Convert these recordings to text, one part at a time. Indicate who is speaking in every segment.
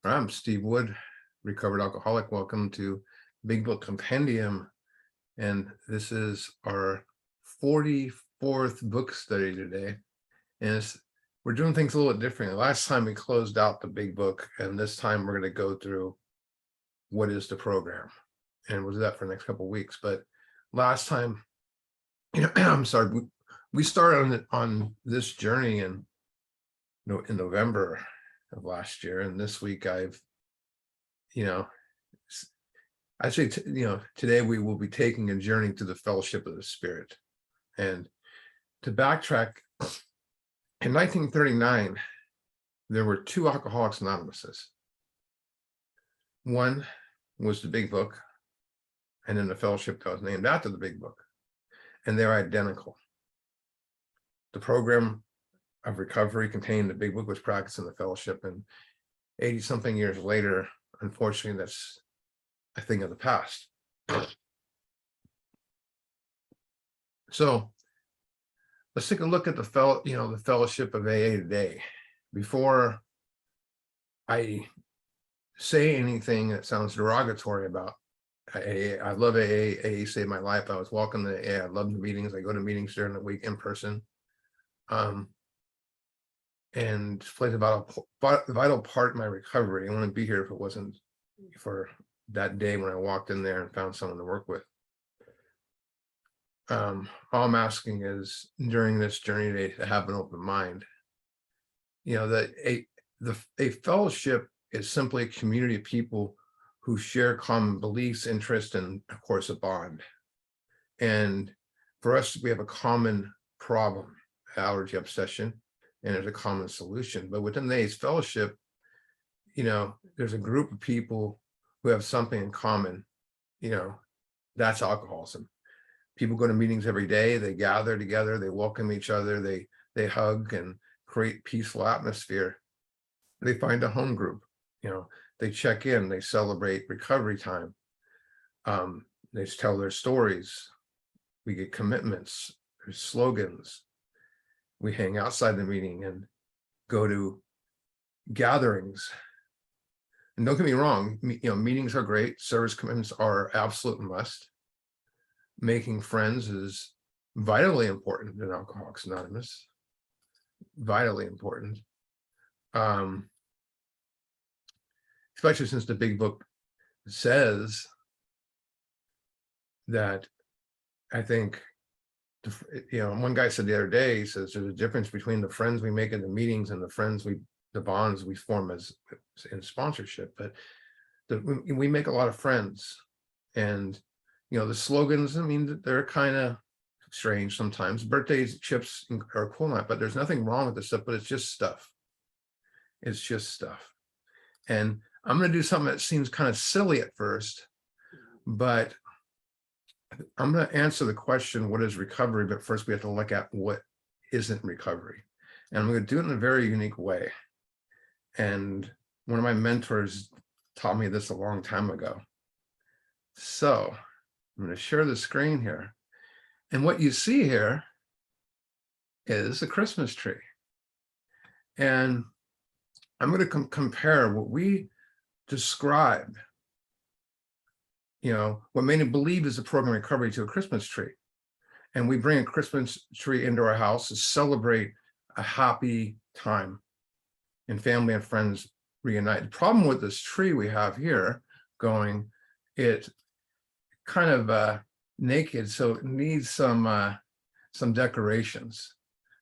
Speaker 1: I'm Steve Wood, recovered alcoholic. Welcome to Big Book Compendium. And this is our 44th book study today. And we're doing things a little bit differently. Last time we closed out the big book, and this time we're going to go through what is the program. And we'll do that for the next couple of weeks. But last time, I'm sorry, we started on this journey in November of last year. And this week I say, today we will be taking a journey to the fellowship of the Spirit. And to backtrack, in 1939, there were two Alcoholics Anonymouses. One was the Big Book, and then the fellowship that was named after the Big Book. And they're identical. The program of recovery contained the Big Book was practiced in the fellowship, and 80-something years later, unfortunately, that's a thing of the past. So let's take a look at the fellowship of AA today. Before I say anything that sounds derogatory about AA, I love AA. AA saved my life. I was welcome to AA. I love the meetings. I go to meetings during the week in person. And plays a vital part in my recovery. I wouldn't be here if it wasn't for that day when I walked in there and found someone to work with. All I'm asking is during this journey today to have an open mind. That a fellowship is simply a community of people who share common beliefs, interests, and of course a bond. And for us, we have a common problem, allergy obsession, and there's a common solution. But within the fellowship, there's a group of people who have something in common. That's alcoholism. People go to meetings every day, they gather together, they welcome each other, they hug and create peaceful atmosphere. They find a home group, they check in, they celebrate recovery time. They tell their stories. We get commitments, there's slogans. We hang outside the meeting and go to gatherings. And don't get me wrong, meetings are great. Service commitments are absolute must. Making friends is vitally important in Alcoholics Anonymous. Vitally important. Especially since the Big Book says that, I think, one guy said the other day, he says there's a difference between the friends we make in the meetings and the bonds we form as in sponsorship. But we make a lot of friends, and the slogans, they're kind of strange sometimes. Birthdays, chips are cool, but there's nothing wrong with this stuff, but it's just stuff. It's just stuff. And I'm going to do something that seems kind of silly at first, but I'm going to answer the question, what is recovery? But first we have to look at what isn't recovery. And I'm going to do it in a very unique way. And one of my mentors taught me this a long time ago. So I'm going to share the screen here. And what you see here is a Christmas tree. And I'm going to compare what we describe, what many believe is a program recovery, to a Christmas tree. And we bring a Christmas tree into our house to celebrate a happy time and family and friends reunite. The problem with this tree we have here going, it kind of naked, so it needs some decorations.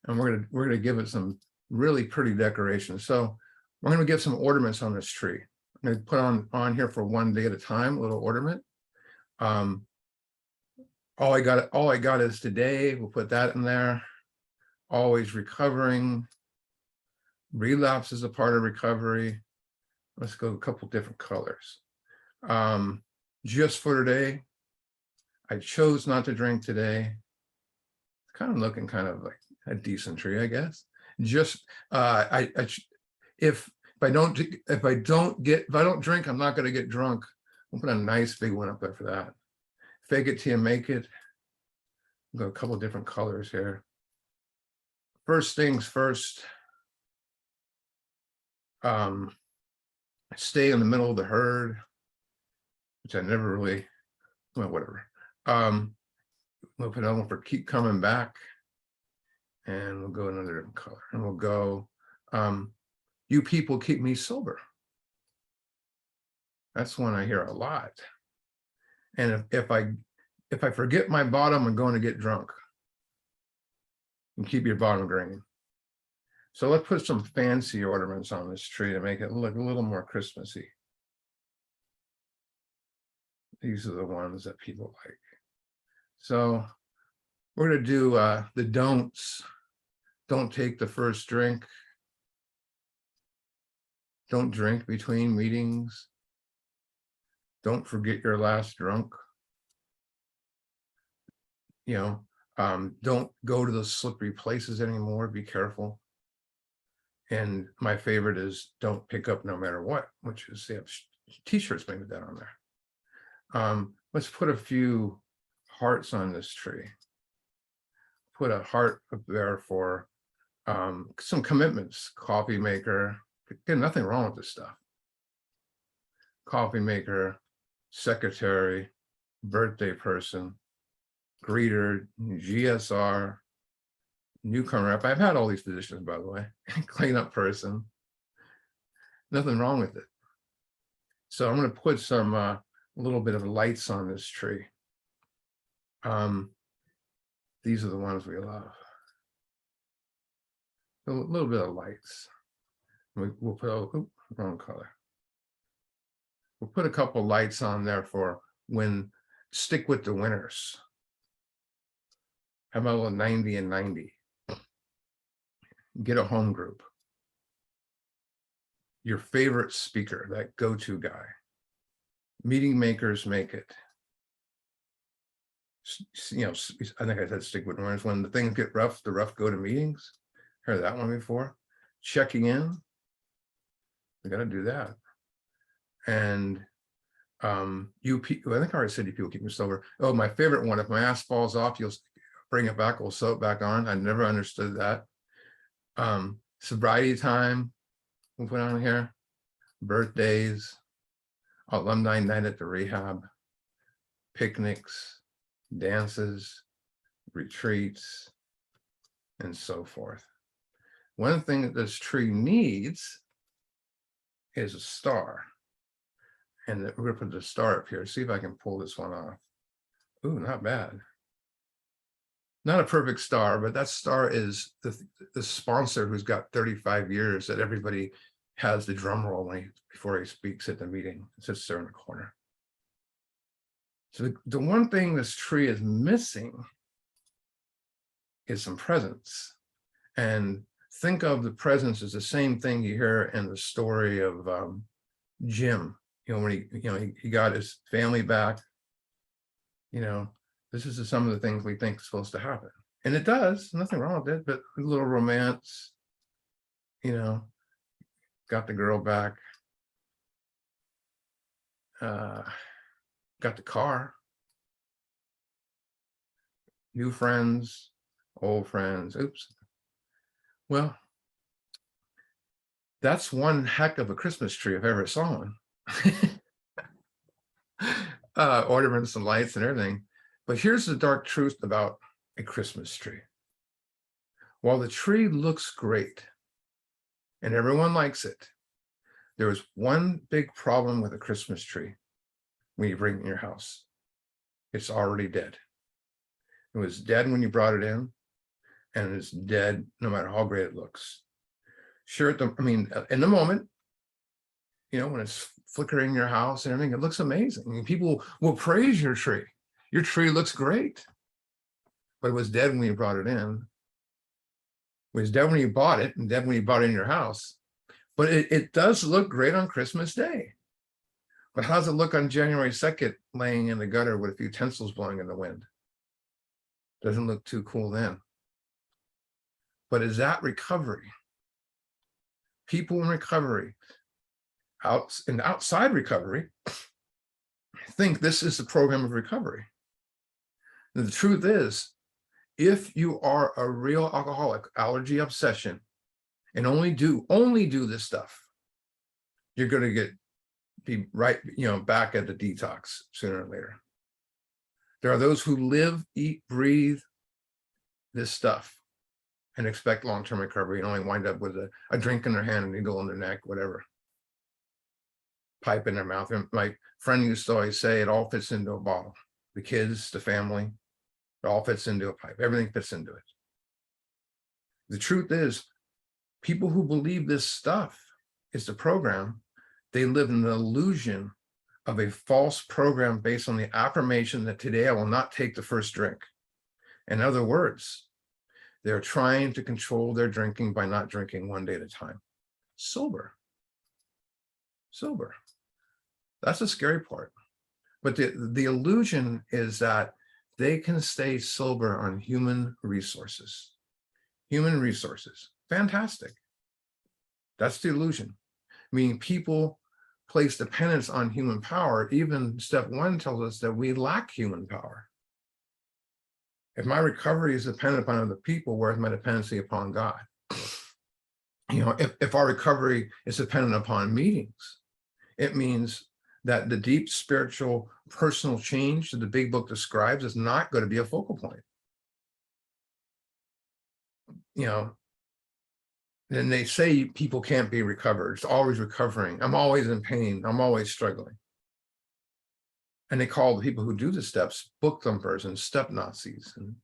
Speaker 1: And we're gonna give it some really pretty decorations. So we're gonna get some ornaments on this tree. I'm gonna put on here for one day at a time, a little ornament. All I got is today. We'll put that in there. Always recovering. Relapse is a part of recovery. Let's go a couple different colors. Just for today, I chose not to drink today. It's kind of looking kind of like a decent tree, I guess. Just if I don't drink, I'm not going to get drunk. We'll put a nice big one up there for that. Fake it till you make it. We'll go a couple different colors here. First things first. stay in the middle of the herd, which I never really, well, whatever. We'll put another one for keep coming back. And we'll go another different color. And we'll go, you people keep me sober. That's one I hear a lot. And if I forget my bottom, I'm going to get drunk. And keep your bottom green. So let's put some fancy ornaments on this tree to make it look a little more Christmassy. These are the ones that people like. So we're going to do the don'ts. Don't take the first drink. Don't drink between meetings. Don't forget your last drunk. You know, don't go to those slippery places anymore. Be careful. And my favorite is don't pick up no matter what, which is they have t-shirts made with that on there. Let's put a few hearts on this tree. Put a heart up there for some commitments. Coffee maker. Again, nothing wrong with this stuff. Coffee maker, secretary, birthday person, greeter, GSR, newcomer rep. I've had all these positions, by the way. Cleanup person. Nothing wrong with it. So I'm going to put some a little bit of lights on this tree. These are the ones we love. A little bit of lights. We'll put wrong color. We'll put a couple lights on there for when stick with the winners. How about a little 90 and 90? Get a home group. Your favorite speaker, that go-to guy. Meeting makers make it. You know, I think I said stick with winners. When the things get rough, the rough go to meetings. Heard that one before. Checking in. We got to do that. And you people, I think I already said you people keep me sober. Oh, my favorite one, if my ass falls off, you'll bring it back, we'll sew it back on. I never understood that. Sobriety time, we'll put on here. Birthdays, alumni night at the rehab, picnics, dances, retreats, and so forth. One thing that this tree needs is a star. And we're going to put the star up here. See if I can pull this one off. Ooh, not bad. Not a perfect star, but that star is the sponsor who's got 35 years that everybody has the drum roll before he speaks at the meeting. It sits there in the corner. So the one thing this tree is missing is some presents. And think of the presents as the same thing you hear in the story of Jim. You know, when he got his family back, you know, this is some of the things we think is supposed to happen. And it does, nothing wrong with it, but a little romance, you know, got the girl back, got the car, new friends, old friends, oops. Well, that's one heck of a Christmas tree if I ever saw one. Ornaments and lights and everything. But here's the dark truth about a Christmas tree. While the tree looks great and everyone likes it, there is one big problem with a Christmas tree when you bring it in your house. It's already dead. It was dead when you brought it in, and it's dead no matter how great it looks. Sure, in the moment, you know, when it's flickering in your house and everything, it looks amazing. I mean, people will praise your tree. Your tree looks great, but it was dead when you brought it in. It was dead when you bought it and dead when you bought it in your house. But it does look great on Christmas Day. But how does it look on January 2nd, laying in the gutter with a few tinsels blowing in the wind? Doesn't look too cool then. But is that recovery? People in recovery, outside recovery, think this is the program of recovery. And the truth is, if you are a real alcoholic, allergy obsession, and only do this stuff, you're going to get be right, back at the detox sooner or later. There are those who live, eat, breathe this stuff and expect long-term recovery and only wind up with a drink in their hand, a needle in their neck, whatever, pipe in their mouth. And my friend used to always say, it all fits into a bottle. The kids, the family, it all fits into a pipe. Everything fits into it. The truth is, people who believe this stuff is the program, they live in the illusion of a false program based on the affirmation that today I will not take the first drink. In other words, they're trying to control their drinking by not drinking one day at a time. Sober. That's the scary part. But the illusion is that they can stay sober on human resources. Human resources. Fantastic. That's the illusion. Meaning people place dependence on human power. Even step 1 tells us that we lack human power. If my recovery is dependent upon other people, where's my dependency upon God? If our recovery is dependent upon meetings, it means that the deep spiritual personal change that the big book describes is not going to be a focal point. Then they say people can't be recovered. It's always recovering. I'm always in pain. I'm always struggling. And they call the people who do the steps book thumpers and step Nazis and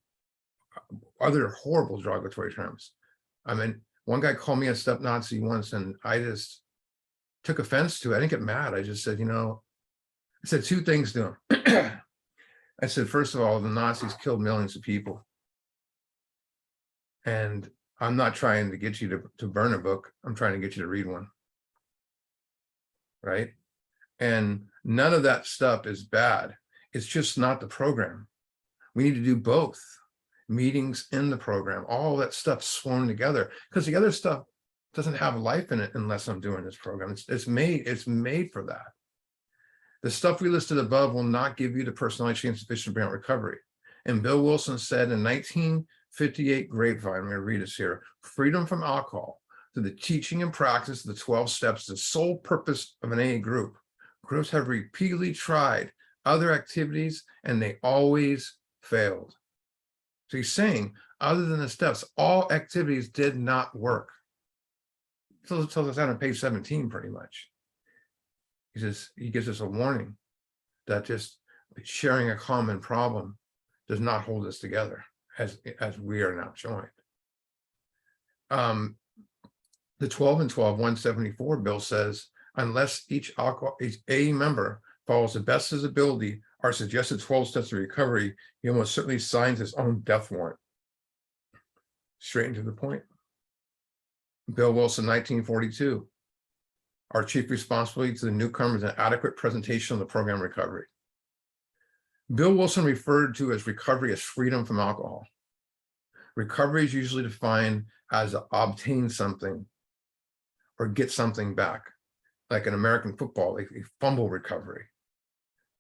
Speaker 1: other horrible derogatory terms. I mean, one guy called me a step Nazi once, and I just took offense to it. I didn't get mad. I just said, I said 2 things to him. I said, first of all, the Nazis killed millions of people. And I'm not trying to get you to burn a book. I'm trying to get you to read one. Right? And none of that stuff is bad. It's just not the program. We need to do both. Meetings in the program, all that stuff swarmed together, because the other stuff doesn't have life in it unless I'm doing this program. It's made for that. The stuff we listed above will not give you the personality change sufficient to bring out recovery. And Bill Wilson said in 1958 Grapevine, I'm going to read this here, freedom from alcohol through the teaching and practice of the 12 steps is the sole purpose of an AA group. Groups have repeatedly tried other activities and they always failed. So he's saying, other than the steps, all activities did not work. So it tells us that on page 17, pretty much. He gives us a warning that just sharing a common problem does not hold us together as we are now joined. The 12 and 12, 174 bill says, unless each AA member follows the best of his ability, our suggested 12 steps of recovery, he almost certainly signs his own death warrant. Straight into the point. Bill Wilson, 1942. Our chief responsibility to the newcomer is an adequate presentation of the program recovery. Bill Wilson referred to as recovery as freedom from alcohol. Recovery is usually defined as obtain something or get something back, like in American football, a fumble recovery.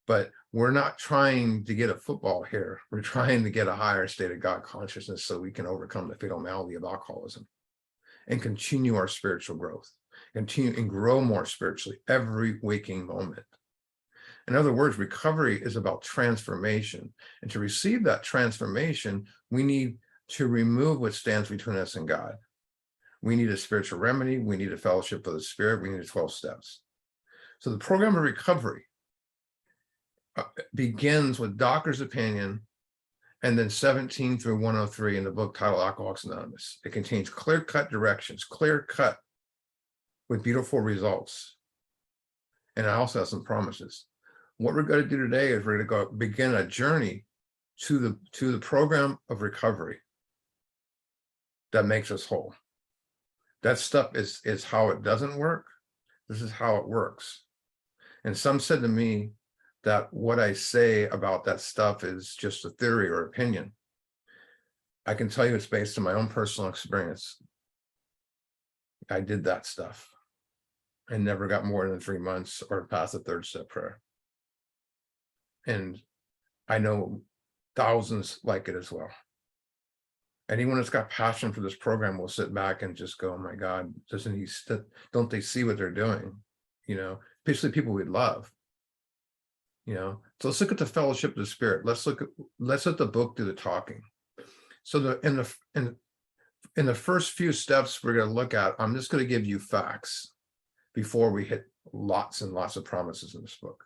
Speaker 1: But we're not trying to get a football here. We're trying to get a higher state of God consciousness so we can overcome the fatal malady of alcoholism and continue our spiritual growth, continue and grow more spiritually every waking moment. In other words, recovery is about transformation. And to receive that transformation, we need to remove what stands between us and God. We need a spiritual remedy. We need a fellowship of the Spirit. We need the 12 steps. So the program of recovery begins with doctor's opinion and then 17 through 103 in the book titled Alcoholics Anonymous. It contains clear-cut directions, clear-cut with beautiful results. And I also have some promises. What we're going to do today is we're going to begin a journey to the program of recovery that makes us whole. That stuff is how it doesn't work. This is how it works. And some said to me that what I say about that stuff is just a theory or opinion. I can tell you it's based on my own personal experience. I did that stuff and never got more than 3 months or past the 3rd step prayer. And I know thousands like it as well. Anyone that's got passion for this program will sit back and just go, oh my God, don't they see what they're doing? basically people we love. So let's look at the fellowship of the Spirit. Let's let the book do the talking. So in the first few steps we're going to look at, I'm just going to give you facts before we hit lots and lots of promises in this book.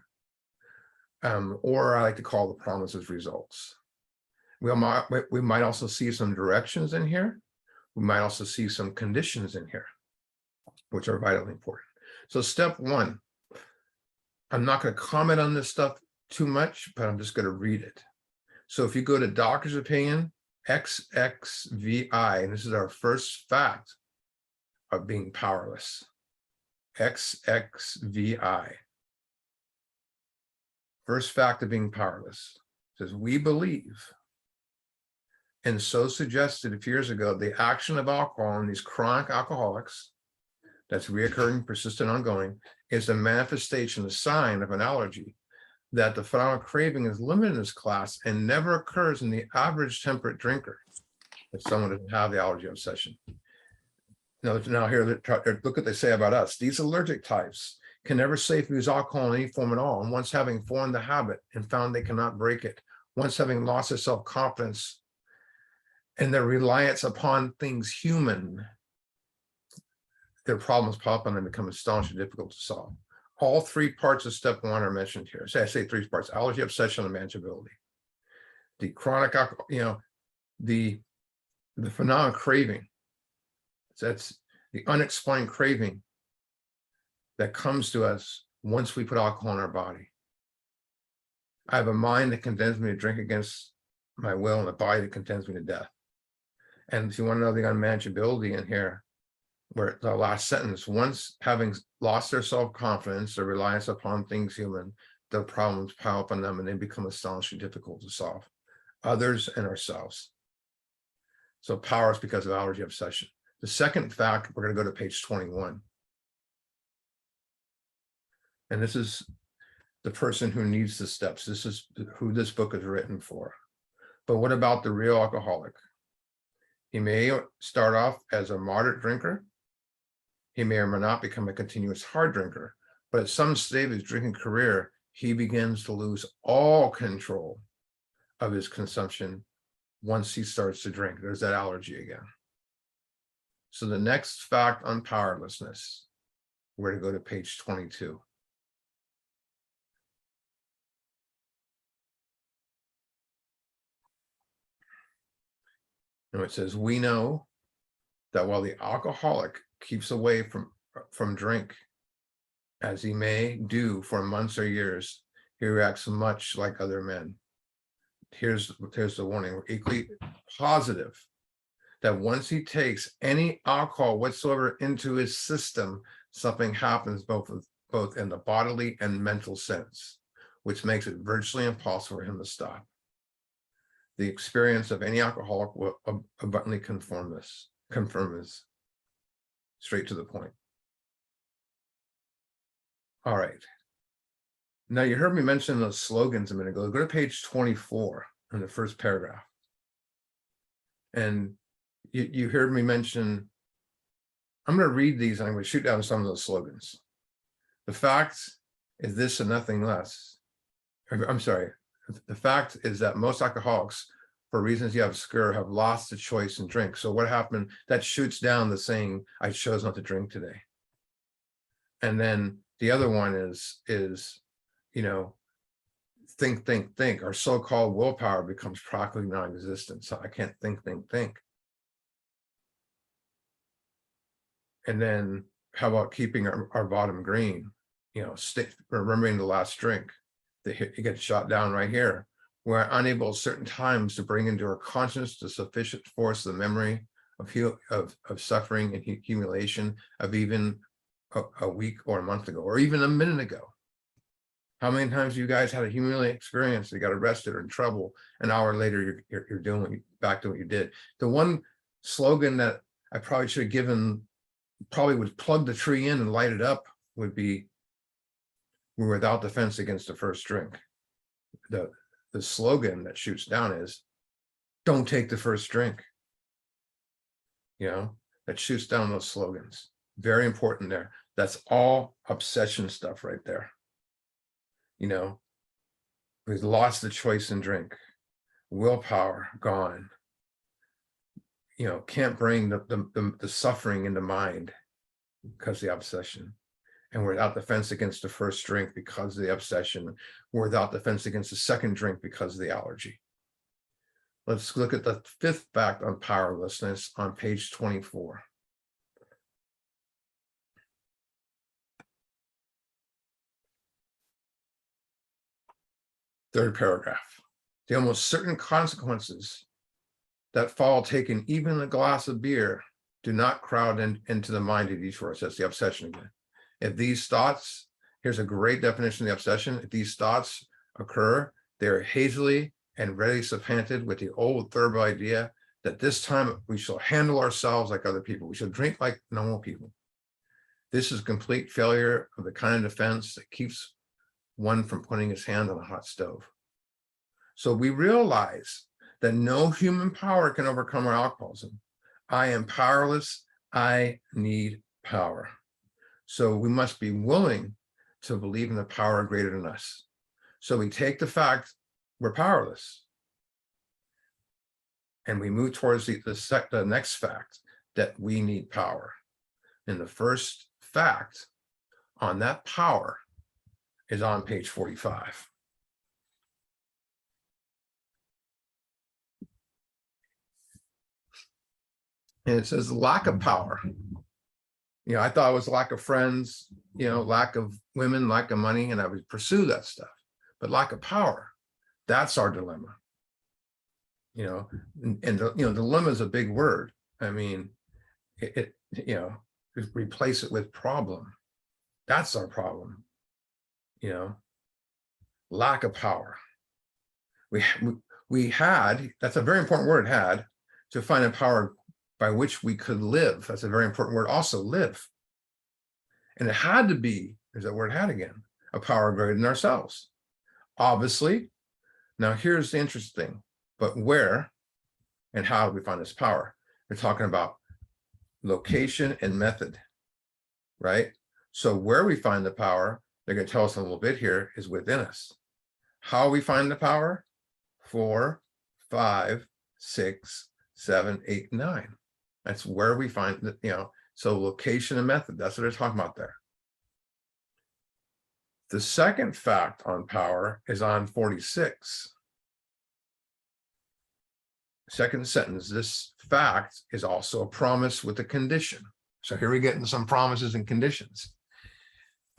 Speaker 1: Or I like to call the promises results. We might also see some directions in here. We might also see some conditions in here, which are vitally important. So step one, I'm not going to comment on this stuff too much, but I'm just going to read it. So if you go to doctor's opinion, XXVI, and this is our first fact of being powerless. XXVI. First fact of being powerless. It says, we believe, and so suggested a few years ago, the action of alcohol in these chronic alcoholics, that's reoccurring, persistent, ongoing, is a manifestation, a sign of an allergy, that the phenomenal craving is limited in this class and never occurs in the average temperate drinker, if someone doesn't have the allergy obsession. Now here, look what they say about us. These allergic types can never safely use alcohol in any form at all, and once having formed the habit and found they cannot break it, once having lost their self-confidence and their reliance upon things human, their problems pop up and become astonishingly difficult to solve. All three parts of step one are mentioned here. So I say three parts: allergy, obsession, and manageability. The chronic alcohol, the phenomenal craving. That's the unexplained craving that comes to us once we put alcohol in our body. I have a mind that condemns me to drink against my will and a body that condemns me to death. And if you want to know the unmanageability in here, where the last sentence, once having lost their self-confidence, their reliance upon things human, the problems pile up on them and they become astonishingly difficult to solve, others and ourselves. So power is because of allergy obsession. The second fact, we're going to go to page 21. And this is the person who needs the steps. This is who this book is written for. But what about the real alcoholic? He may start off as a moderate drinker. He may or may not become a continuous hard drinker, but at some stage of his drinking career, he begins to lose all control of his consumption once he starts to drink. There's that allergy again. So the next fact on powerlessness, we're going to go to page 22. And it says, we know that while the alcoholic keeps away from drink, as he may do for months or years, he reacts much like other men. Here's the warning. We're equally positive that once he takes any alcohol whatsoever into his system, something happens both in the bodily and mental sense, which makes it virtually impossible for him to stop. The experience of any alcoholic will abundantly confirm this. Straight to the point. All right. Now you heard me mention those slogans a minute ago. Go to page 24 in the first paragraph. And you heard me mention, I'm going to read these and I'm going to shoot down some of those slogans. The fact is this and nothing less. I'm sorry. The fact is that most alcoholics, for reasons you have obscure, have lost the choice in drink. So what happened? That shoots down the saying, I chose not to drink today. And then the other one is, think. Our so-called willpower becomes practically non-existent. So I can't think. And then how about keeping our bottom green? Remembering the last drink. It gets shot down right here. We're unable at certain times to bring into our conscience the sufficient force of the memory of suffering and accumulation of even a week or a month ago, or even a minute ago. How many times you guys had a humiliating experience? You got arrested or in trouble. An hour later, you're doing back to what you did. The one slogan that I probably should have given, probably would plug the tree in and light it up, would be, we're without defense against the first drink. The slogan that shoots down is, don't take the first drink. That shoots down those slogans. Very important there. That's all obsession stuff right there. You know, we've lost the choice in drink, willpower gone. You know, can't bring the suffering into mind because of the obsession. And we're without defense against the first drink because of the obsession. We're without defense against the second drink because of the allergy. Let's look at the fifth fact on powerlessness on page 24. Third paragraph. The almost certain consequences that fall taking even a glass of beer do not crowd into the mind of each of us. That's the obsession again. If these thoughts, here's a great definition of the obsession. If these thoughts occur, they're hazily and readily supplanted with the old third idea that this time we shall handle ourselves like other people. We shall drink like normal people. This is complete failure of the kind of defense that keeps one from putting his hand on a hot stove. So we realize that no human power can overcome our alcoholism. I am powerless. I need power. So we must be willing to believe in the power greater than us. So we take the fact we're powerless and we move towards the next fact that we need power. And the first fact on that power is on page 45. And it says lack of power. You know, I thought it was lack of friends, you know, lack of women, lack of money, and I would pursue that stuff. But lack of power, that's our dilemma. You know, dilemma is a big word. I mean, replace it with problem. That's our problem. You know, lack of power. We had, that's a very important word, had, to find a power by which we could live. That's a very important word also, live. And it had to be, there's that word had again, a power greater than ourselves. Obviously, now here's the interesting, but where and how do we find this power? They're talking about location and method, right? So where we find the power, they're going to tell us a little bit here, is within us. How we find the power? 4, 5, 6, 7, 8, 9. That's where we find that, you know, so location and method, that's what they're talking about there. The second fact on power is on 46. Second sentence, this fact is also a promise with a condition. So here we get into some promises and conditions.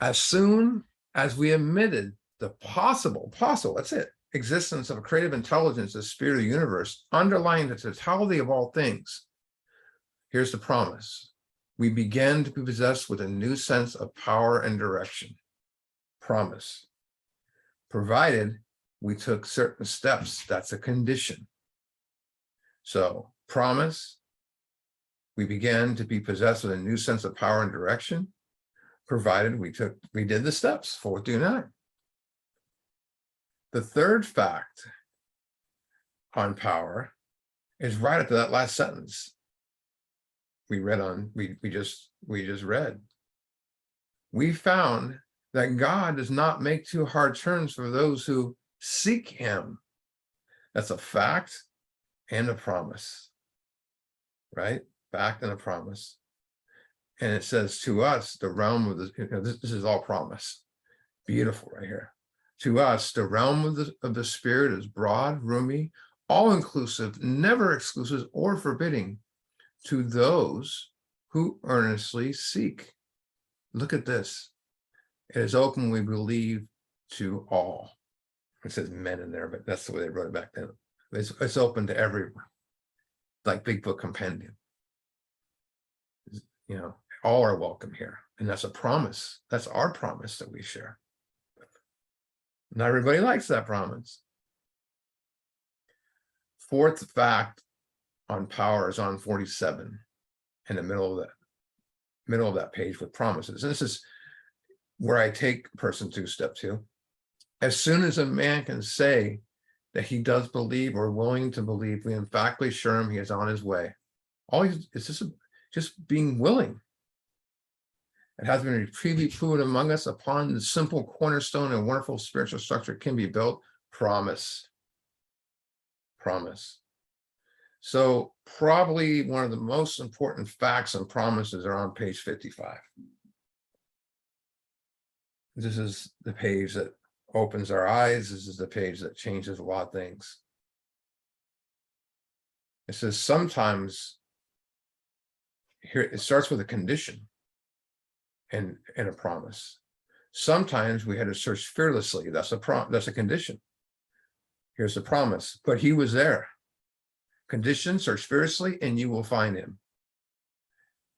Speaker 1: As soon as we admitted the possible, that's it, existence of a creative intelligence, the spirit of the universe, underlying the totality of all things, here's the promise. We began to be possessed with a new sense of power and direction. Promise. Provided we took certain steps, that's a condition. So promise, we began to be possessed with a new sense of power and direction, provided we did the steps, 4 through 9. The third fact on power is right after that last sentence we just read. We found that God does not make too hard turns for those who seek him. That's a fact and a promise, right? Fact and a promise. And it says to us, the realm of this is all promise. Beautiful right here. To us, the realm of the spirit is broad, roomy, all-inclusive, never exclusive or forbidding to those who earnestly seek. Look at this. It is open, we believe, to all. It says men in there, but that's the way they wrote it back then. It's open to everyone, like Big Book Compendium. You know, all are welcome here. And that's a promise. That's our promise that we share. Not everybody likes that promise. Fourth fact on power is on 47, in the middle of that page with promises. And this is where I take person 2, step 2. As soon as a man can say that he does believe or willing to believe, we emphatically assure him he is on his way. All is just being willing. It has been repeatedly proven among us upon the simple cornerstone and wonderful spiritual structure can be built. Promise. Promise. So probably one of the most important facts and promises are on page 55. This is the page that opens our eyes. This is the page that changes a lot of things. It says sometimes, here it starts with a condition and a promise. Sometimes we had to search fearlessly. That's a condition. Here's the promise. But he was there. Condition, search fearlessly, and you will find him.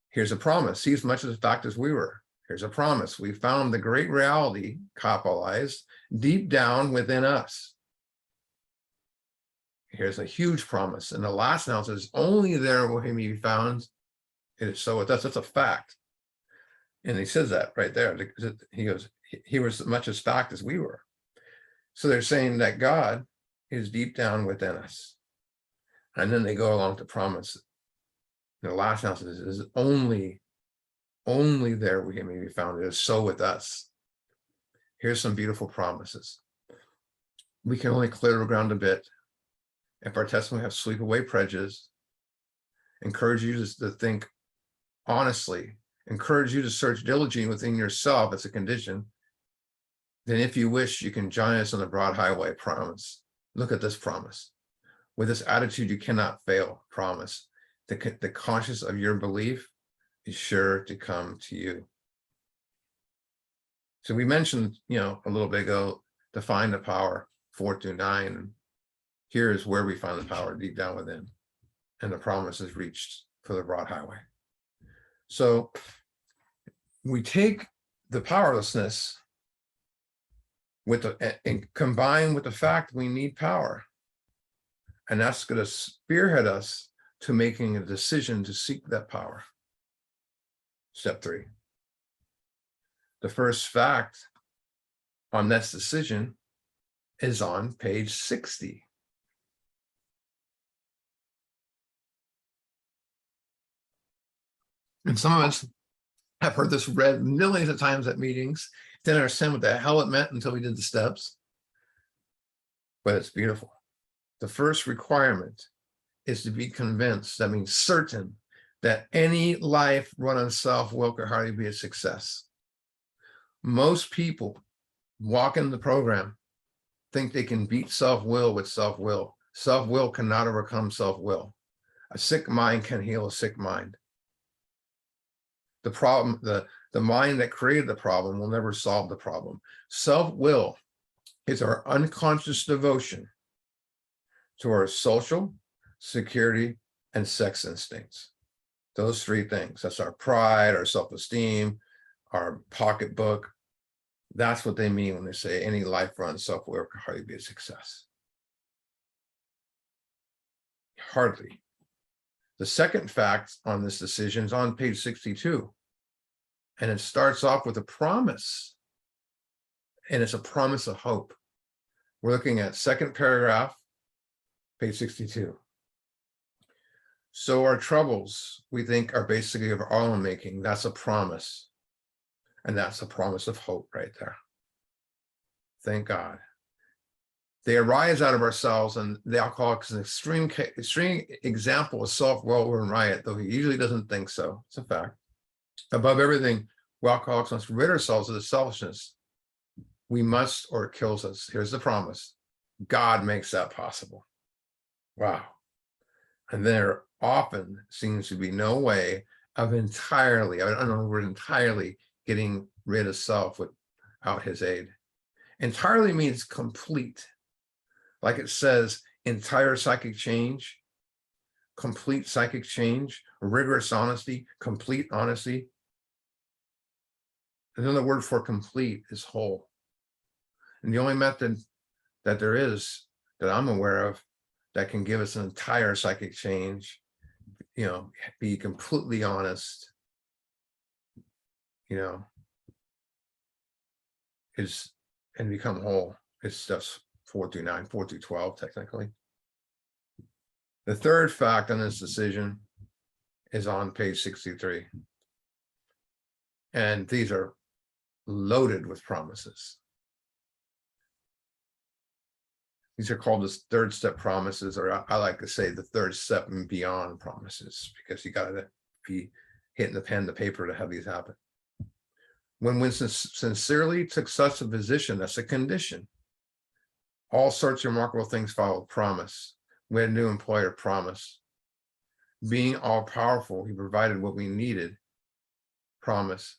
Speaker 1: Here's a promise. See as much as the fact as we were. Here's a promise. We found the great reality, capitalized, deep down within us. Here's a huge promise. And the last now says, only there will he be found. It is so with us. That's a fact. And he says that right there. He goes, he was as much as fact as we were. So they're saying that God is deep down within us. And then they go along to promise. The last now says, is only there we may be found. It is so with us. Here's some beautiful promises. We can only clear the ground a bit if our testimony has sweep away prejudice, encourage you to think honestly, encourage you to search diligently within yourself as a condition. Then if you wish, you can join us on the broad highway. Promise. Look at this promise. With this attitude, you cannot fail. Promise. The conscience of your belief is sure to come to you. So we mentioned, a little bit ago, to find the power, 4 through 9. Here is where we find the power deep down within. And the promise is reached for the broad highway. So we take the powerlessness and combine with the fact we need power. And that's going to spearhead us to making a decision to seek that power. Step 3. The first fact on this decision is on page 60. And some of us have heard this read millions of times at meetings, didn't understand what the hell it meant until we did the steps. But it's beautiful. The first requirement is to be convinced, that means certain, that any life run on self-will could hardly be a success. Most people walking the program think they can beat self-will with self-will. Self-will cannot overcome self-will. A sick mind can heal a sick mind. The problem, the mind that created the problem will never solve the problem. Self-will is our unconscious devotion to our social, security, and sex instincts. Those 3 things. That's our pride, our self-esteem, our pocketbook. That's what they mean when they say any life run self-will can hardly be a success. Hardly. The second fact on this decision is on page 62. And it starts off with a promise. And it's a promise of hope. We're looking at second paragraph, page 62. So our troubles, we think, are basically of our own making. That's a promise. And that's a promise of hope right there. Thank God. They arise out of ourselves, and the alcoholic is an extreme example of self-will and riot, though he usually doesn't think so. It's a fact. Above everything, we alcoholics must rid ourselves of the selfishness. We must, or it kills us. Here's the promise. God makes that possible. Wow. And there often seems to be no way of entirely, I don't know the word entirely, getting rid of self without his aid. Entirely means complete. Like it says, entire psychic change, complete psychic change, rigorous honesty, complete honesty. Another word for complete is whole. And the only method that there is that I'm aware of that can give us an entire psychic change, be completely honest, is and become whole. It's just 4 through 9, 4 through 12, technically. The third fact on this decision is on page 63. And these are loaded with promises. These are called the third step promises, or I like to say the third step and beyond promises, because you got to be hitting the pen, the paper to have these happen. When Winston sincerely took such a position, that's a condition. All sorts of remarkable things followed. Promise. We had a new employer. Promise. Being all powerful, he provided what we needed. Promise.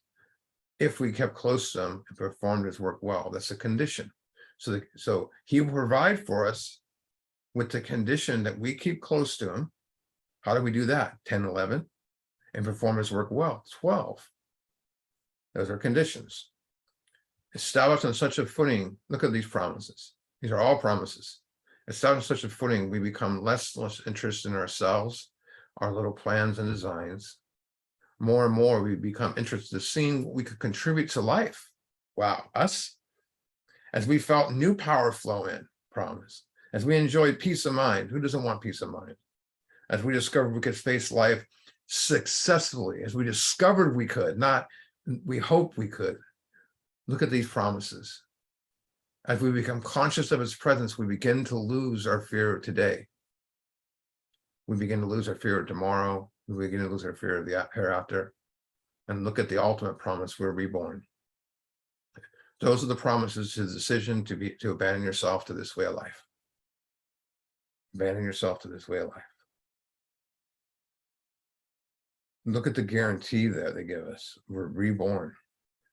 Speaker 1: If we kept close to him and performed his work well, that's a condition. So he will provide for us with the condition that we keep close to him. How do we do that? 10, 11, and perform his work well. 12. Those are conditions. Established on such a footing, look at these promises. These are all promises. Established on such a footing, we become less interested in ourselves, our little plans and designs. More and more, we become interested in seeing what we could contribute to life. Wow, us. As we felt new power flow in, promise. As we enjoyed peace of mind, who doesn't want peace of mind? As we discovered we could face life successfully, as we discovered we could, not we hope we could. Look at these promises. As we become conscious of his presence, we begin to lose our fear of today. We begin to lose our fear of tomorrow. We begin to lose our fear of the hereafter. And look at the ultimate promise, we're reborn. Those are the promises, his decision to abandon yourself to this way of life. Abandon yourself to this way of life. Look at the guarantee that they give us. We're reborn.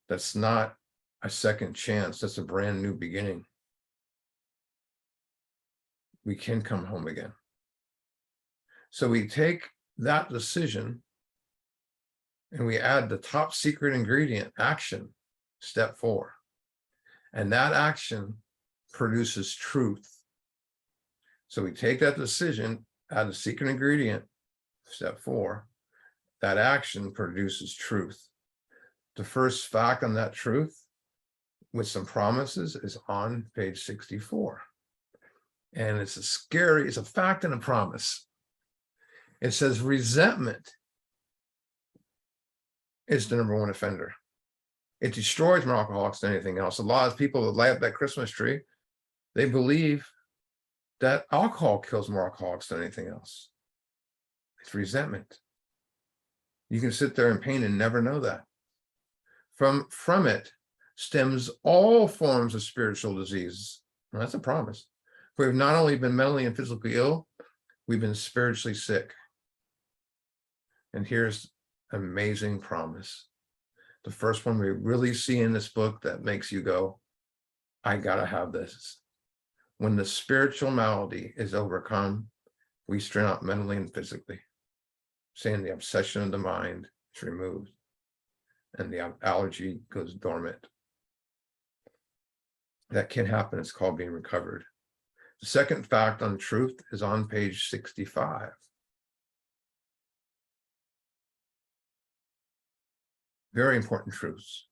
Speaker 1: That's not a second chance. That's a brand new beginning. We can come home again. So we take that decision and we add the top secret ingredient, action, step 4. And that action produces truth. So we take that decision, add the secret ingredient, step 4. That action produces truth. The first fact on that truth with some promises is on page 64. And it's a fact and a promise. It says resentment is the number one offender. It destroys more alcoholics than anything else. A lot of people that light up that Christmas tree, they believe that alcohol kills more alcoholics than anything else. It's resentment. You can sit there in pain and never know that. From it stems all forms of spiritual disease. Well, that's a promise. We've not only been mentally and physically ill, we've been spiritually sick. And here's an amazing promise. The first one we really see in this book that makes you go, I gotta have this. When the spiritual malady is overcome, we straighten out mentally and physically. Saying the obsession of the mind is removed and the allergy goes dormant. That can happen. It's called being recovered. The second fact on truth is on page 65. Very important truths.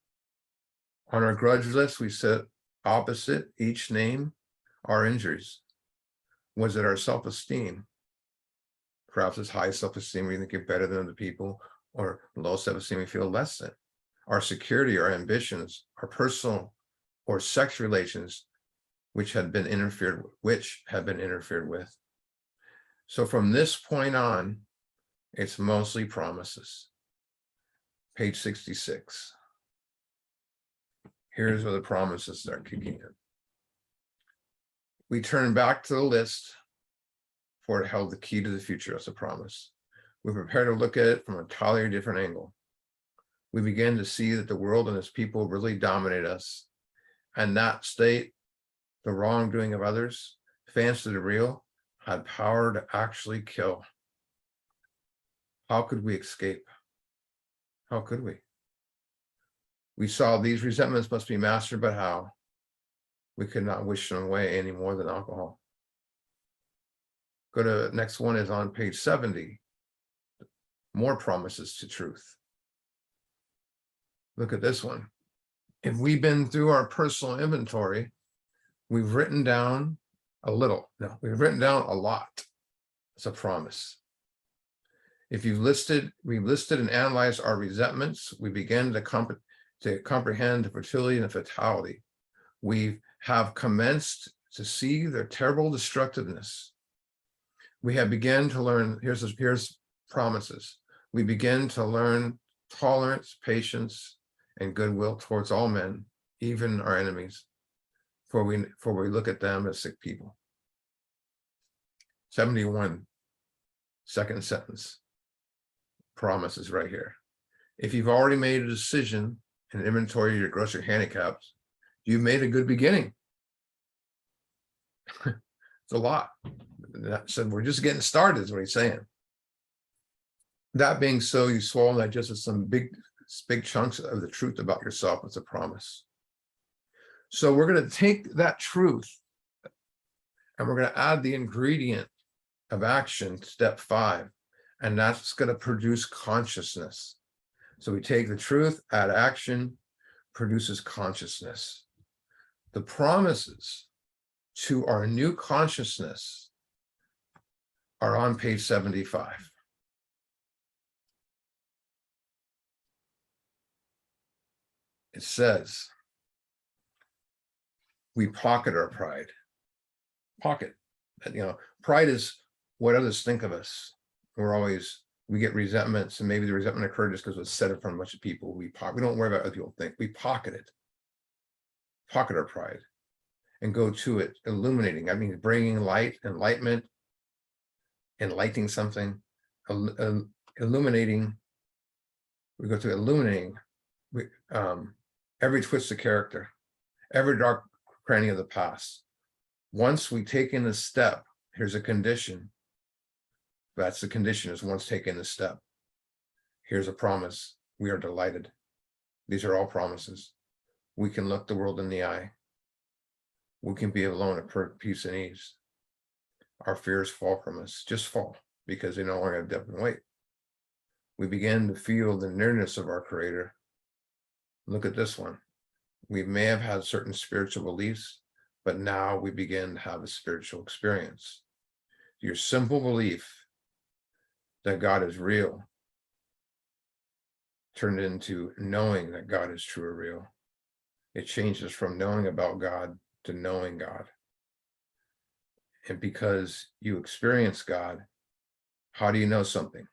Speaker 1: On our grudge list, we set opposite each name our injuries. Was it our self-esteem? Perhaps it's high self-esteem, we think you're better than other people, or low self-esteem, we feel less than. Our security, our ambitions, our personal or sex relations, which had been interfered with. So from this point on, it's mostly promises. Page 66. Here's where the promises start kicking in. We turn back to the list, for it held the key to the future as a promise. We prepare to look at it from a entirely different angle. We begin to see that the world and its people really dominate us, and that state, the wrongdoing of others, fans to the real, had power to actually kill. How could we escape? How could we? We saw these resentments must be mastered, but how? We could not wish them away any more than alcohol. Go to next one is on page 70. More promises to truth. Look at this one. If we've been through our personal inventory, we've written down a little. No, we've written down a lot. It's a promise. If we listed and analyzed our resentments, we begin to comprehend the fertility and the fatality. We have commenced to see their terrible destructiveness. We have begun to learn, here's promises. We begin to learn tolerance, patience, and goodwill towards all men, even our enemies, for we look at them as sick people. 71, second sentence. Promises right here. If you've already made a decision and inventory your grocery handicaps, you've made a good beginning. It's a lot. So we're just getting started, is what he's saying. That being so, you swallow that just as some big chunks of the truth about yourself. It's a promise. So we're going to take that truth and we're going to add the ingredient of action, step 5, and that's going to produce consciousness. So we take the truth, add action, produces consciousness. The promises to our new consciousness are on page 75. It says, we pocket our pride. Pocket. Pride is what others think of us. We get resentments, and maybe the resentment occurred just because it was said in front of a bunch of people. We don't worry about what other people think. We pocket it. Pocket our pride and go to it, illuminating. I mean, bringing light, enlightenment, enlightening something, illuminating. We go to illuminating every twist of character, every dark cranny of the past. Once we take in a step, here's a condition. That's the condition, is once taken a step. Here's a promise. We are delighted. These are all promises. We can look the world in the eye. We can be alone at peace and ease. Our fears fall from us, just fall, because they no longer have depth and weight. We begin to feel the nearness of our Creator. Look at this one. We may have had certain spiritual beliefs, but now we begin to have a spiritual experience. Your simple belief that God is real turned into knowing that God is true or real. It changes from knowing about God to knowing God. And because you experience God, how do you know something?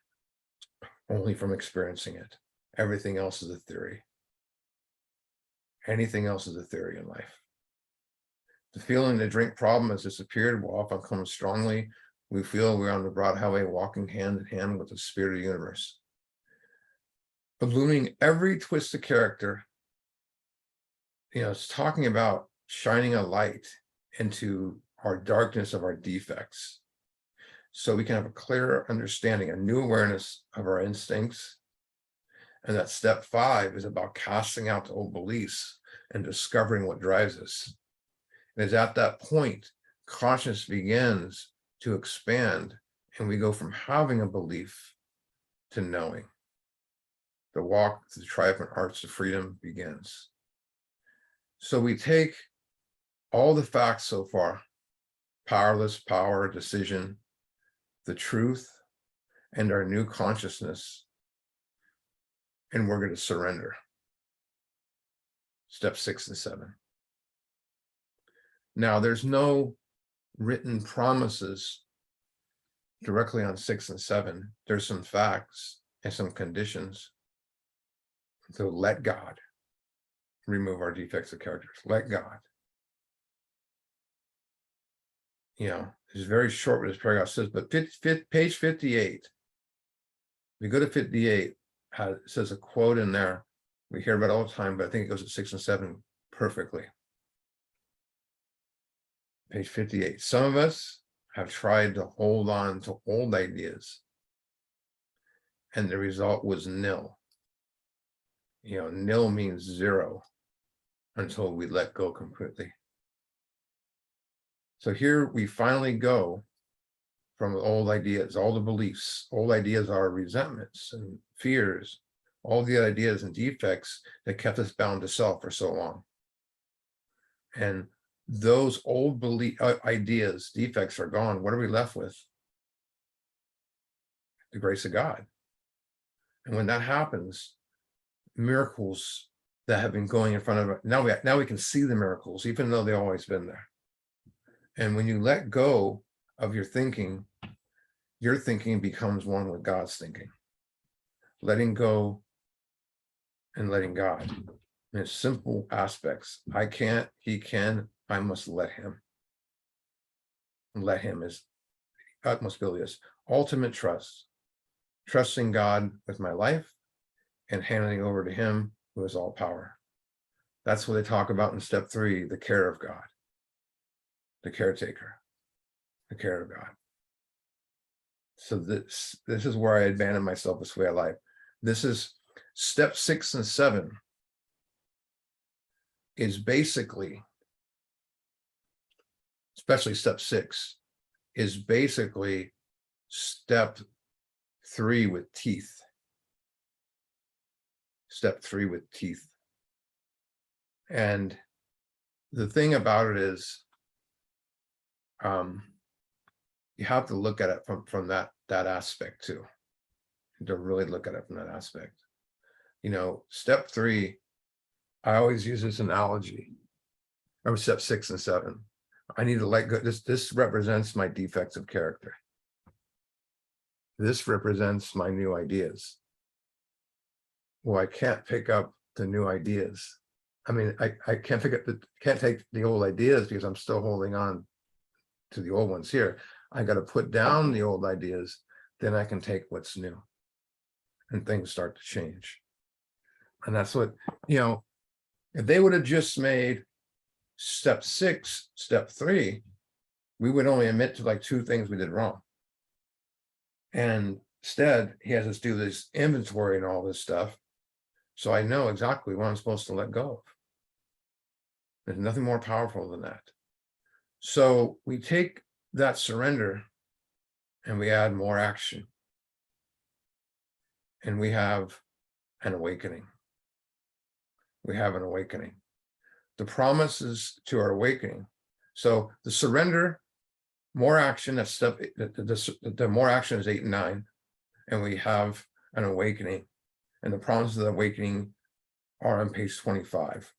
Speaker 1: Only from experiencing it. Everything else is a theory. Anything else is a theory in life. The feeling the drink problem has disappeared will often come strongly. We feel we're on the broad highway, walking hand in hand with the spirit of the universe. Illuminating every twist of character, it's talking about shining a light into our darkness of our defects, so we can have a clearer understanding, a new awareness of our instincts. And that step 5 is about casting out the old beliefs and discovering what drives us. And it's at that point, consciousness begins to expand, and we go from having a belief to knowing. The walk to the triumphant arch of freedom begins. So we take all the facts so far, powerless, power, decision, the truth, and our new consciousness, and we're going to surrender. Step 6 and 7. Now, there's no written promises directly on 6 and 7. There's some facts and some conditions. So let God remove our defects of characters. Let God. It's very short what this paragraph says, but page 58, if you go to 58, it says a quote in there. We hear about it all the time, but I think it goes to 6 and 7 perfectly. Page 58. Some of us have tried to hold on to old ideas, and the result was nil. Nil means zero until we let go completely. So here we finally go from old ideas, all the beliefs. Old ideas are resentments and fears, all the ideas and defects that kept us bound to self for so long. And those old ideas, defects are gone. What are we left with? the grace of God. And when that happens, miracles that have been going in front of us, now we can see the miracles, even though they've always been there. And when you let go of your thinking becomes one with God's thinking. Letting go and letting God. In its simple aspects. I can't, he can, I must let him. Let him is utmost ability is ultimate trust. Trusting God with my life and handing over to him who has all power. That's what they talk about in step 3, the care of God. The caretaker. The care of God. So this is where I abandon myself this way of life. This is step 6 and 7 is basically, especially step 6, is basically step 3 with teeth. Step 3 with teeth. And the thing about it is, you have to look at it from that aspect too. To really look at it from that aspect. You know, step 3, I always use this analogy. Or step 6 and 7. I need to let go. This represents my defects of character. This represents my new ideas. Well, I can't pick up the new ideas. I mean, I can't can't take the old ideas because I'm still holding on to the old ones here. I got to put down the old ideas, then I can take what's new. And things start to change. And that's what, you know, if they would have just made step 6, step 3, we would only admit to like 2 things we did wrong. And instead, he has us do this inventory and all this stuff. So I know exactly what I'm supposed to let go of. There's nothing more powerful than that. So we take that surrender and we add more action. And we have an awakening. We have an awakening. The promises to our awakening. So the surrender, more action, that's step, the more action is 8 and 9. And we have an awakening. And the promises of the awakening are on page 25.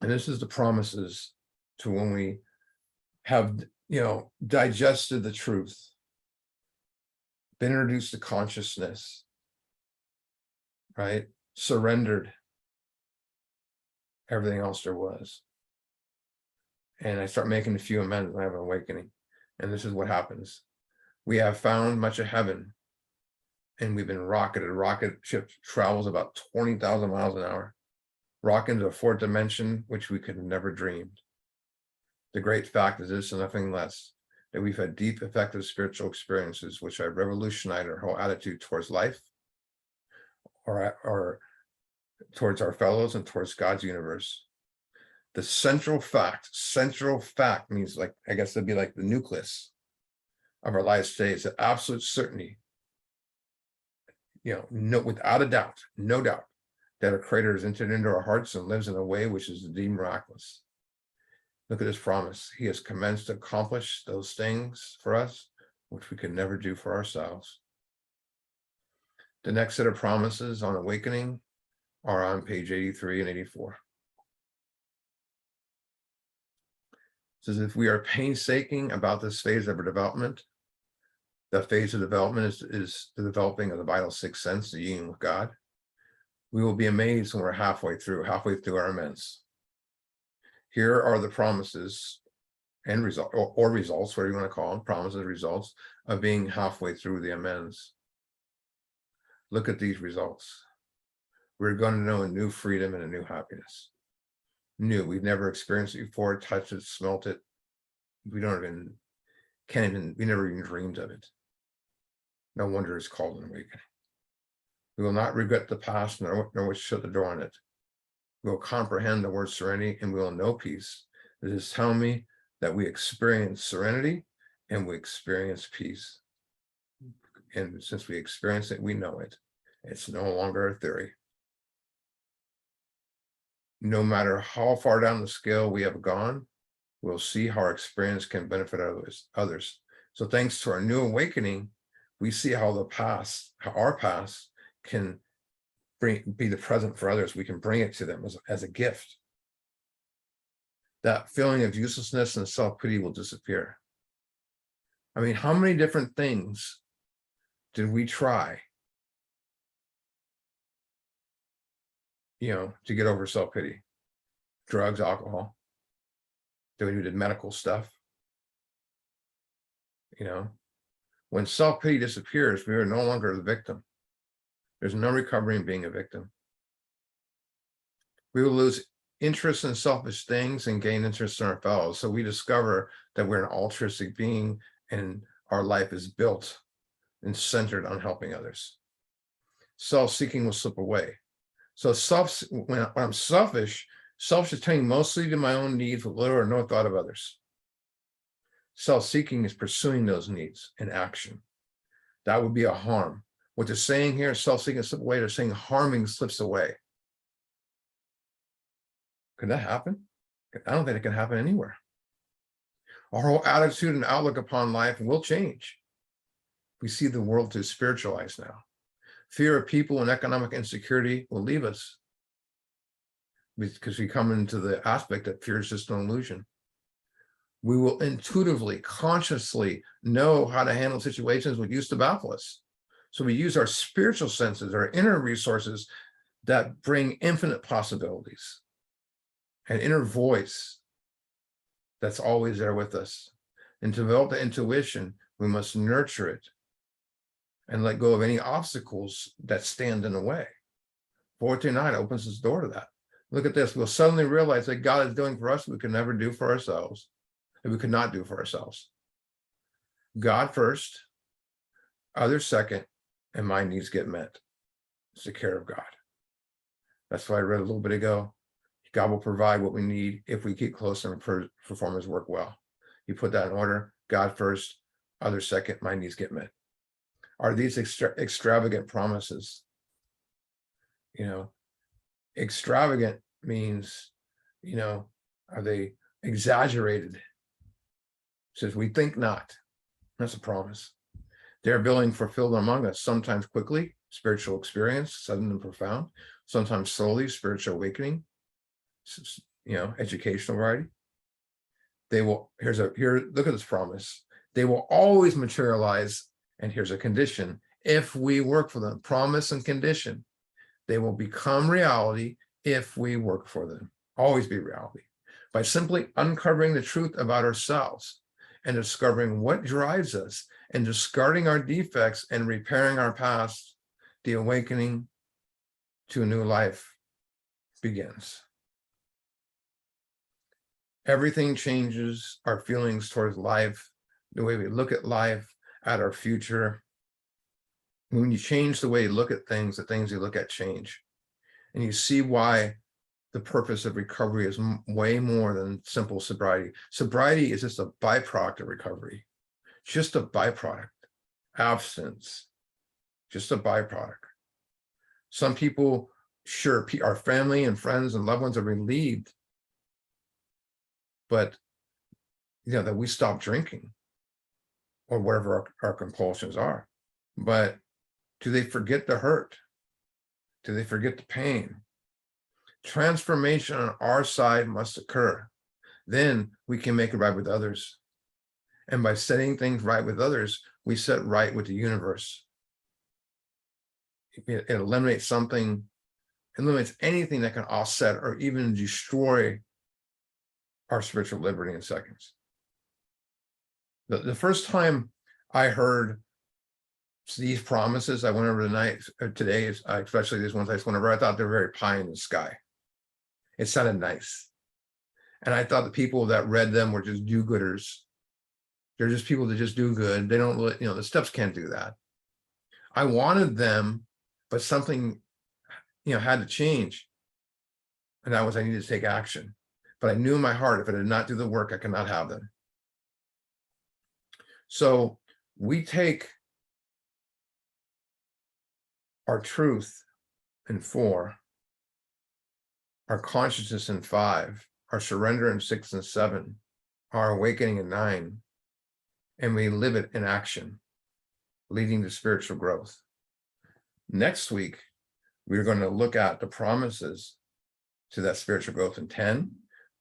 Speaker 1: And this is the promises to when we have, you know, digested the truth, been introduced to consciousness, right? Surrendered everything else there was. And I start making a few amendments, I have an awakening. And this is what happens. We have found much of heaven and we've been rocketed. Rocket ship travels about 20,000 miles an hour. Rock into a 4th dimension, which we could have never dreamed. The great fact is this and nothing less, that we've had deep, effective spiritual experiences, which have revolutionized our whole attitude towards life, or towards our fellows and towards God's universe. The central fact means, like, I guess it'd be like the nucleus of our lives today, is the absolute certainty, you know, no, without a doubt, no doubt, that our Creator has entered into our hearts and lives in a way which is indeed miraculous. Look at this promise. He has commenced to accomplish those things for us, which we could never do for ourselves. The next set of promises on awakening are on page 83 and 84. It says, if we are painstaking about this phase of our development, the phase of development is the developing of the vital 6th sense, the union with God. We will be amazed when we're halfway through our amends. Here are the promises and results, or results, whatever you want to call them, promises, results of being halfway through the amends. Look at these results. We're going to know a new freedom and a new happiness. New, we've never experienced it before, touched it, smelt it. We never even dreamed of it. No wonder it's called an awakening. We will not regret the past, nor will shut the door on it. We will comprehend the word serenity and we will know peace. It is telling me that we experience serenity and we experience peace. And since we experience it, we know it. It's no longer a theory. No matter how far down the scale we have gone, we'll see how our experience can benefit others. So thanks to our new awakening, we see how our past can be the present for others. We can bring it to them as a gift. That feeling of uselessness and self-pity will disappear. I mean, how many different things did we try, to get over self-pity? Drugs, alcohol. We did medical stuff. When self-pity disappears, we are no longer the victim. There's no recovery in being a victim. We will lose interest in selfish things and gain interest in our fellows. So we discover that we're an altruistic being and our life is built and centered on helping others. Self-seeking will slip away. So when I'm selfish attaining mostly to my own needs with little or no thought of others. Self-seeking is pursuing those needs in action. That would be a harm. What they're saying here, self-seeking slip away, they're saying harming slips away. Could that happen? I don't think it can happen anywhere. Our whole attitude and outlook upon life will change. We see the world to spiritualize now. Fear of people and economic insecurity will leave us because we come into the aspect that fear is just an illusion. We will intuitively, consciously know how to handle situations which used to baffle us. So we use our spiritual senses, our inner resources that bring infinite possibilities, an inner voice that's always there with us. And to develop the intuition, we must nurture it and let go of any obstacles that stand in the way. 429 opens this door to that. Look at this. We'll suddenly realize that God is doing for us what we could never do for ourselves, and we could not do for ourselves. God first, others second, and my needs get met. It's the care of God. That's why I read a little bit ago. God will provide what we need if we keep close and perform his work well. You put that in order. God first, others second, my needs get met. Are these extravagant promises? Extravagant means, are they exaggerated? It says we think not. That's a promise. They're being fulfilled among us, sometimes quickly, spiritual experience, sudden and profound, sometimes slowly, spiritual awakening, educational variety. They will, look at this promise. They will always materialize, and here's a condition, if we work for them. Promise and condition. They will become reality if we work for them. Always be reality. By simply uncovering the truth about ourselves and discovering what drives us and discarding our defects and repairing our past, the awakening to a new life begins. Everything changes our feelings towards life, the way we look at life, at our future. When you change the way you look at things, the things you look at change. And you see why the purpose of recovery is way more than simple sobriety. Sobriety is just a byproduct of recovery. Just a byproduct. Abstinence, just a byproduct. Some people, sure, our family and friends and loved ones are relieved, but that we stop drinking or whatever our compulsions are. But do they forget the hurt? Do they forget the pain? Transformation on our side must occur. Then we can make it right with others. And by setting things right with others, we set right with the universe. It eliminates something, eliminates anything that can offset or even destroy our spiritual liberty in seconds. The first time I heard these promises, I went over today, especially these ones I just went over, I thought they were very pie in the sky. It sounded nice. And I thought the people that read them were just do-gooders. They're just people that just do good. They don't, the steps can't do that. I wanted them, but something, had to change. And that was, I needed to take action. But I knew in my heart, if I did not do the work, I could not have them. So we take our truth in 4, our consciousness in 5, our surrender in 6 and 7, our awakening in 9, and we live it in action, leading to spiritual growth. Next week, we're going to look at the promises to that spiritual growth in 10,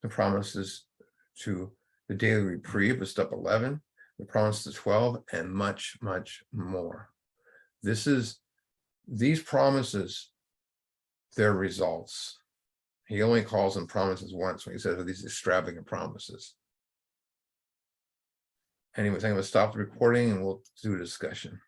Speaker 1: the promises to the daily reprieve of step 11, the promise to 12, and much, much more. These promises, their results. He only calls them promises once when he says these extravagant promises. Anyways, I'm going to stop the recording and we'll do a discussion.